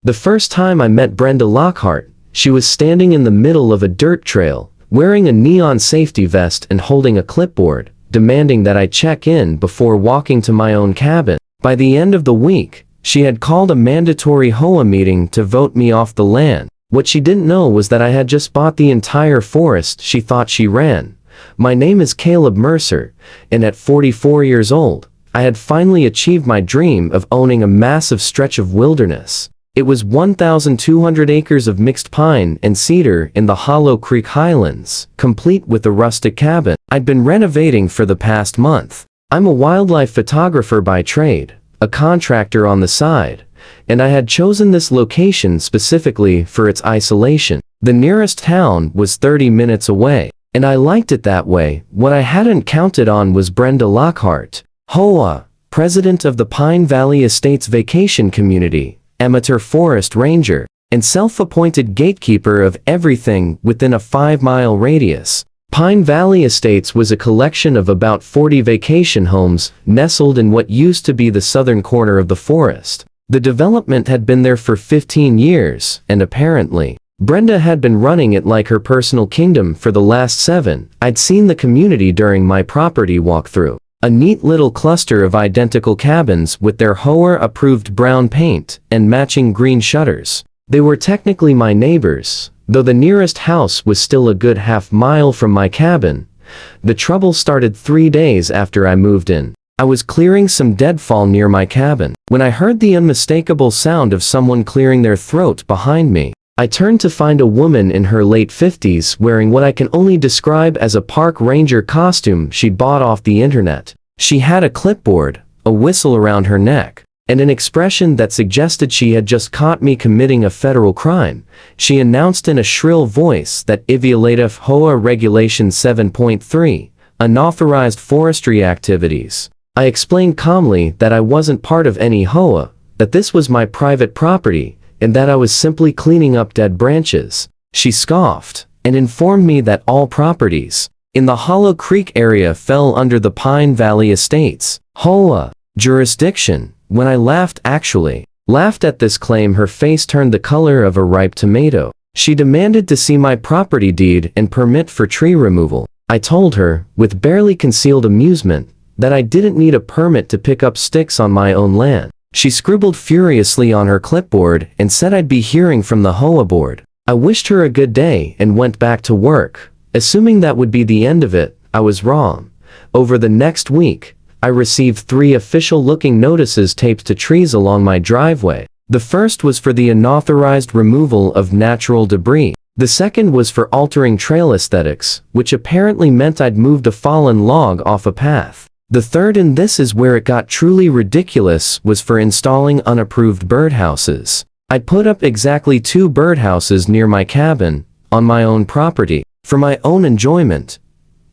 The first time I met Brenda Lockhart, she was standing in the middle of a dirt trail, wearing a neon safety vest and holding a clipboard, demanding that I check in before walking to my own cabin. By the end of the week, she had called a mandatory HOA meeting to vote me off the land. What she didn't know was that I had just bought the entire forest she thought she ran. My name is Caleb Mercer, and at 44 years old, I had finally achieved my dream of owning a massive stretch of wilderness. It was 1,200 acres of mixed pine and cedar in the Hollow Creek Highlands, complete with a rustic cabin I'd been renovating for the past month. I'm a wildlife photographer by trade, a contractor on the side, and I had chosen this location specifically for its isolation. The nearest town was 30 minutes away, and I liked it that way. What I hadn't counted on was Brenda Lockhart, HOA, president of the Pine Valley Estates Vacation Community, amateur forest ranger, and self-appointed gatekeeper of everything within a 5-mile radius. Pine Valley Estates was a collection of about 40 vacation homes nestled in what used to be the southern corner of the forest. The development had been there for 15 years, and apparently, Brenda had been running it like her personal kingdom for the last 7. I'd seen the community during my property walkthrough. A neat little cluster of identical cabins with their HOA-approved brown paint and matching green shutters. They were technically my neighbors, though the nearest house was still a good half-mile from my cabin. The trouble started 3 days after I moved in. I was clearing some deadfall near my cabin when I heard the unmistakable sound of someone clearing their throat behind me. I turned to find a woman in her late 50s wearing what I can only describe as a park ranger costume she'd bought off the internet. She had a clipboard, a whistle around her neck, and an expression that suggested she had just caught me committing a federal crime. She announced in a shrill voice that I violated HOA Regulation 7.3, unauthorized forestry activities. I explained calmly that I wasn't part of any HOA, that this was my private property, and that I was simply cleaning up dead branches. She scoffed, and informed me that all properties in the Hollow Creek area fell under the Pine Valley Estates HOA jurisdiction. When I laughed at this claim, her face turned the color of a ripe tomato. She demanded to see my property deed and permit for tree removal. I told her, with barely concealed amusement, that I didn't need a permit to pick up sticks on my own land. She scribbled furiously on her clipboard and said I'd be hearing from the HOA board. I wished her a good day and went back to work, assuming that would be the end of it. I was wrong. Over the next week, I received 3 official-looking notices taped to trees along my driveway. The first was for the unauthorized removal of natural debris. The second was for altering trail aesthetics, which apparently meant I'd moved a fallen log off a path. The third, and this is where it got truly ridiculous, was for installing unapproved birdhouses. I'd put up exactly 2 birdhouses near my cabin, on my own property, for my own enjoyment.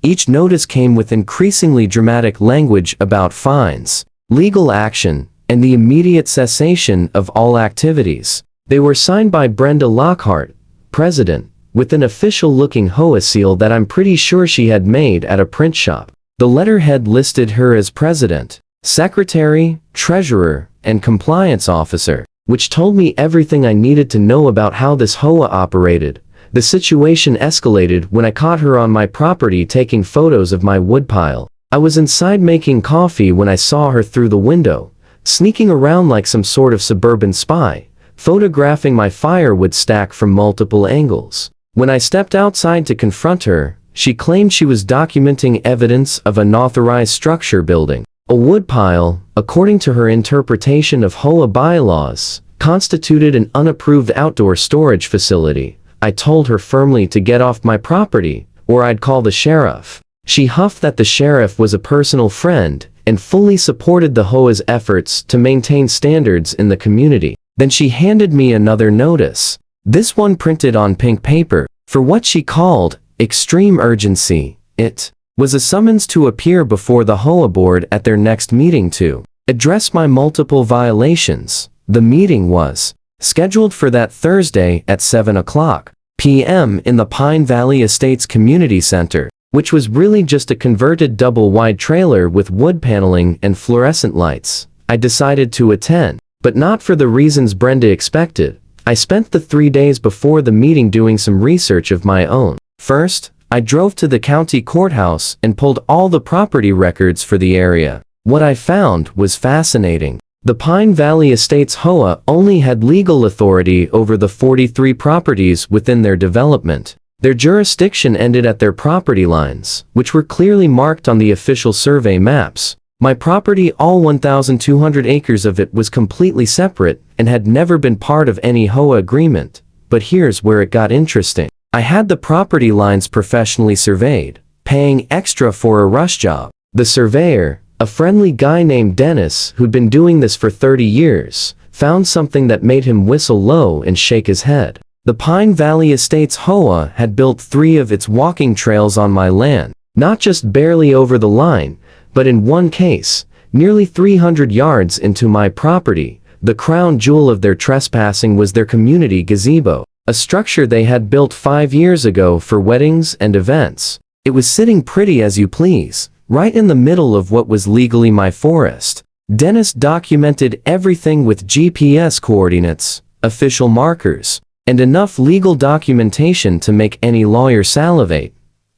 Each notice came with increasingly dramatic language about fines, legal action, and the immediate cessation of all activities. They were signed by Brenda Lockhart, president, with an official-looking HOA seal that I'm pretty sure she had made at a print shop. The letterhead listed her as president, secretary, treasurer, and compliance officer, which told me everything I needed to know about how this HOA operated. The situation escalated when I caught her on my property taking photos of my woodpile. I was inside making coffee when I saw her through the window, sneaking around like some sort of suburban spy, photographing my firewood stack from multiple angles. When I stepped outside to confront her, she claimed she was documenting evidence of unauthorized structure building. A woodpile, according to her interpretation of HOA bylaws, constituted an unapproved outdoor storage facility. I told her firmly to get off my property, or I'd call the sheriff. She huffed that the sheriff was a personal friend, and fully supported the HOA's efforts to maintain standards in the community. Then she handed me another notice, this one printed on pink paper, for what she called extreme urgency. It was a summons to appear before the HOA board at their next meeting to address my multiple violations. The meeting was scheduled for that Thursday at 7:00 p.m. in the Pine Valley Estates Community Center, which was really just a converted double-wide trailer with wood paneling and fluorescent lights. I decided to attend. But not for the reasons Brenda expected. I spent the 3 days before the meeting doing some research of my own. First, I drove to the county courthouse and pulled all the property records for the area. What I found was fascinating. The Pine Valley Estates HOA only had legal authority over the 43 properties within their development. Their jurisdiction ended at their property lines, which were clearly marked on the official survey maps. My property, all 1,200 acres of it, was completely separate and had never been part of any HOA agreement. But here's where it got interesting. I had the property lines professionally surveyed, paying extra for a rush job. The surveyor, a friendly guy named Dennis who'd been doing this for 30 years, found something that made him whistle low and shake his head. The Pine Valley Estates HOA had built 3 of its walking trails on my land, not just barely over the line, but in one case, nearly 300 yards into my property. The crown jewel of their trespassing was their community gazebo, a structure they had built 5 years ago for weddings and events. It was sitting pretty as you please, right in the middle of what was legally my forest. Dennis documented everything with GPS coordinates, official markers, and enough legal documentation to make any lawyer salivate.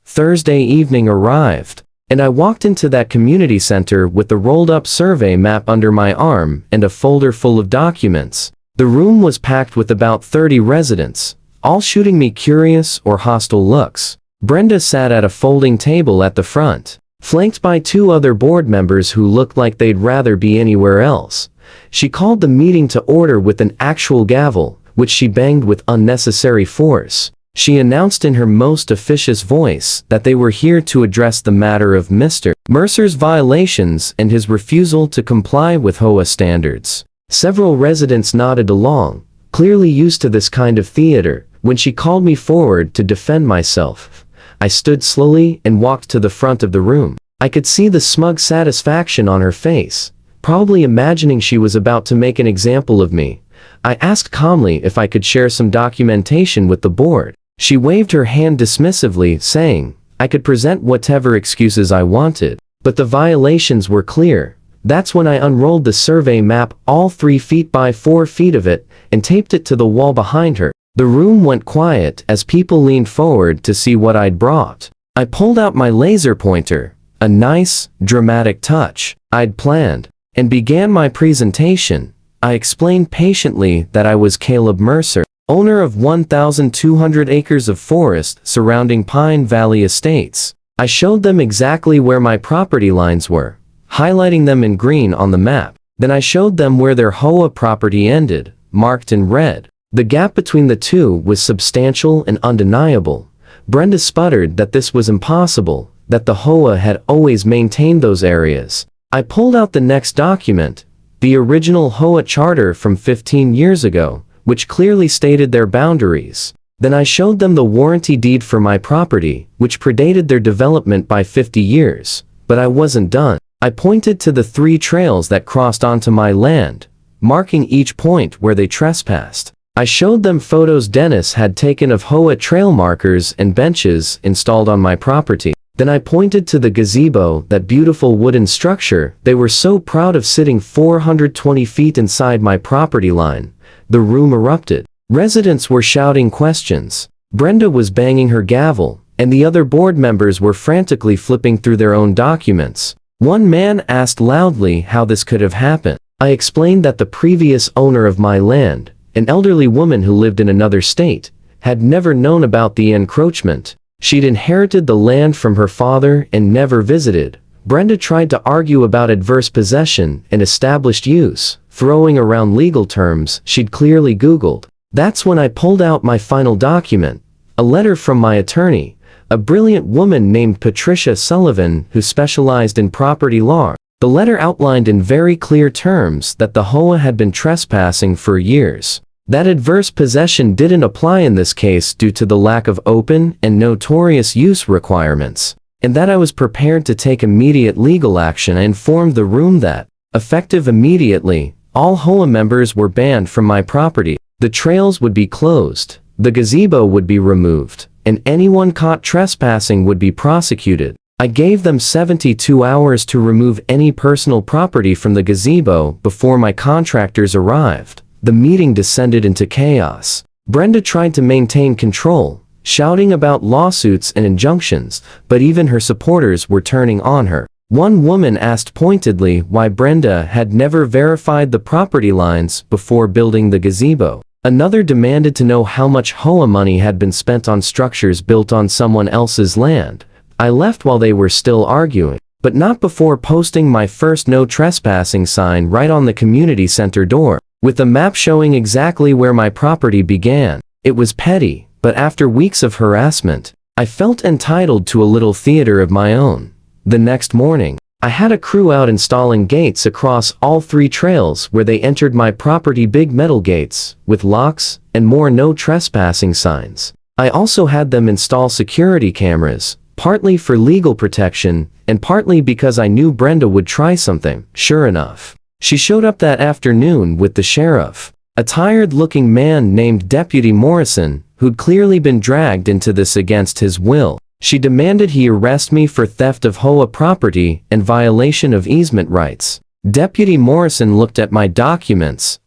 Thursday evening arrived, and I walked into that community center with the rolled-up survey map under my arm and a folder full of documents. The room was packed with about 30 residents, all shooting me curious or hostile looks. Brenda sat at a folding table at the front, flanked by 2 other board members who looked like they'd rather be anywhere else. She called the meeting to order with an actual gavel, which she banged with unnecessary force. She announced in her most officious voice that they were here to address the matter of Mr. Mercer's violations and his refusal to comply with HOA standards. Several residents nodded along, clearly used to this kind of theater. When she called me forward to defend myself, I stood slowly and walked to the front of the room. I could see the smug satisfaction on her face, probably imagining she was about to make an example of me. I asked calmly if I could share some documentation with the board. She waved her hand dismissively, saying I could present whatever excuses I wanted, but the violations were clear. That's when I unrolled the survey map, all 3 feet by 4 feet of it, and taped it to the wall behind her. The room went quiet as people leaned forward to see what I'd brought. I pulled out my laser pointer, a nice, dramatic touch I'd planned, and began my presentation. I explained patiently that I was Caleb Mercer, owner of 1,200 acres of forest surrounding Pine Valley Estates. I showed them exactly where my property lines were, highlighting them in green on the map. Then I showed them where their HOA property ended, marked in red. The gap between the two was substantial and undeniable. Brenda sputtered that this was impossible, that the HOA had always maintained those areas. I pulled out the next document, the original HOA charter from 15 years ago, which clearly stated their boundaries. Then I showed them the warranty deed for my property, which predated their development by 50 years. But I wasn't done. I pointed to the 3 trails that crossed onto my land, marking each point where they trespassed. I showed them photos Dennis had taken of HOA trail markers and benches installed on my property. Then I pointed to the gazebo, that beautiful wooden structure they were so proud of, sitting 420 feet inside my property line. The room erupted. Residents were shouting questions. Brenda was banging her gavel, and the other board members were frantically flipping through their own documents. One man asked loudly how this could have happened. I explained that the previous owner of my land, an elderly woman who lived in another state, had never known about the encroachment. She'd inherited the land from her father and never visited. Brenda tried to argue about adverse possession and established use, throwing around legal terms she'd clearly Googled. That's when I pulled out my final document, a letter from my attorney, a brilliant woman named Patricia Sullivan who specialized in property law. The letter outlined in very clear terms that the HOA had been trespassing for years. That adverse possession didn't apply in this case due to the lack of open and notorious use requirements, and that I was prepared to take immediate legal action. I informed the room that, effective immediately, all HOA members were banned from my property. The trails would be closed, the gazebo would be removed, and anyone caught trespassing would be prosecuted. I gave them 72 hours to remove any personal property from the gazebo before my contractors arrived. The meeting descended into chaos. Brenda tried to maintain control, shouting about lawsuits and injunctions, but even her supporters were turning on her. One woman asked pointedly why Brenda had never verified the property lines before building the gazebo. Another demanded to know how much HOA money had been spent on structures built on someone else's land. I left while they were still arguing, but not before posting my first no trespassing sign right on the community center door, with a map showing exactly where my property began. It was petty, but after weeks of harassment, I felt entitled to a little theater of my own. The next morning, I had a crew out installing gates across all 3 trails where they entered my property, big metal gates, with locks, and more no trespassing signs. I also had them install security cameras, partly for legal protection, and partly because I knew Brenda would try something. Sure enough, she showed up that afternoon with the sheriff, a tired-looking man named Deputy Morrison, who'd clearly been dragged into this against his will. She demanded he arrest me for theft of HOA property and violation of easement rights. Deputy Morrison looked at my documents,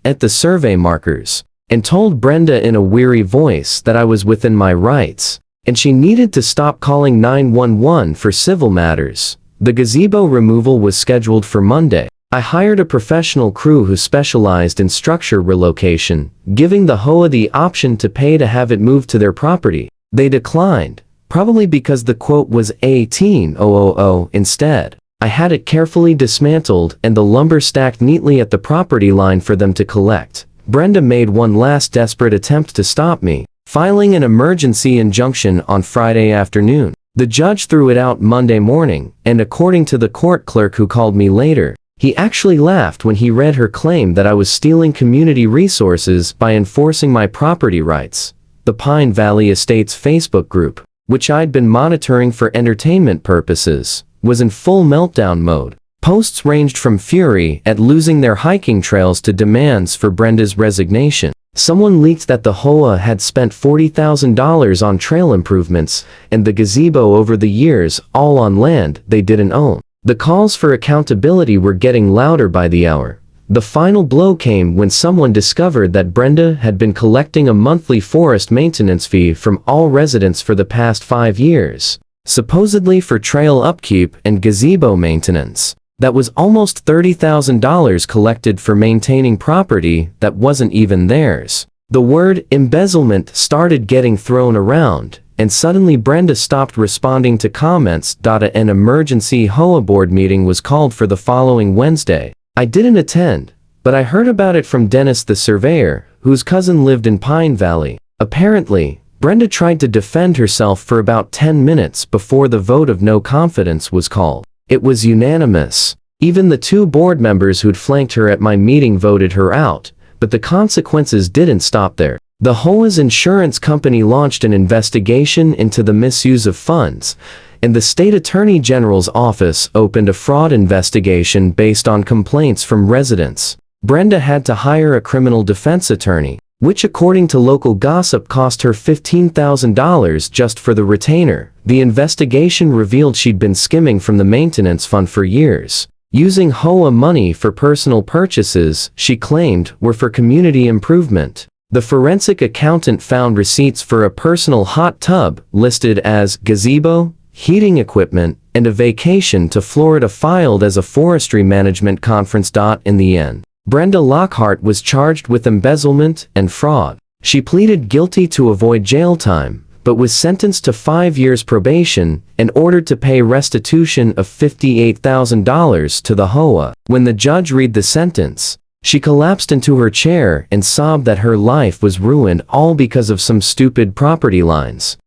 at the survey markers, and told Brenda in a weary voice that I was within my rights, and she needed to stop calling 911 for civil matters. The gazebo removal was scheduled for Monday. I hired a professional crew who specialized in structure relocation, giving the HOA the option to pay to have it moved to their property. They declined, probably because the quote was $18,000 instead. I had it carefully dismantled and the lumber stacked neatly at the property line for them to collect. Brenda made one last desperate attempt to stop me, filing an emergency injunction on Friday afternoon. The judge threw it out Monday morning, and according to the court clerk who called me later, he actually laughed when he read her claim that I was stealing community resources by enforcing my property rights. The Pine Valley Estates Facebook group, which I'd been monitoring for entertainment purposes, was in full meltdown mode. Posts ranged from fury at losing their hiking trails to demands for Brenda's resignation. Someone leaked that the HOA had spent $40,000 on trail improvements and the gazebo over the years, all on land they didn't own. The calls for accountability were getting louder by the hour. The final blow came when someone discovered that Brenda had been collecting a monthly forest maintenance fee from all residents for the past 5 years, supposedly for trail upkeep and gazebo maintenance. That was almost $30,000 collected for maintaining property that wasn't even theirs. The word embezzlement started getting thrown around, and suddenly Brenda stopped responding to comments. An emergency HOA board meeting was called for the following Wednesday. I didn't attend, but I heard about it from Dennis the surveyor, whose cousin lived in Pine Valley. Apparently, Brenda tried to defend herself for about 10 minutes before the vote of no confidence was called. It was unanimous. Even the 2 board members who'd flanked her at my meeting voted her out, but the consequences didn't stop there. The HOA's insurance company launched an investigation into the misuse of funds, and the state attorney general's office opened a fraud investigation based on complaints from residents. Brenda had to hire a criminal defense attorney, which according to local gossip cost her $15,000 just for the retainer. The investigation revealed she'd been skimming from the maintenance fund for years, using HOA money for personal purchases she claimed were for community improvement. The forensic accountant found receipts for a personal hot tub listed as gazebo, heating equipment, and a vacation to Florida filed as a forestry management conference. In the end, Brenda Lockhart was charged with embezzlement and fraud. She pleaded guilty to avoid jail time, but was sentenced to 5 years probation and ordered to pay restitution of $58,000 to the HOA. When the judge read the sentence, she collapsed into her chair and sobbed that her life was ruined all because of some stupid property lines.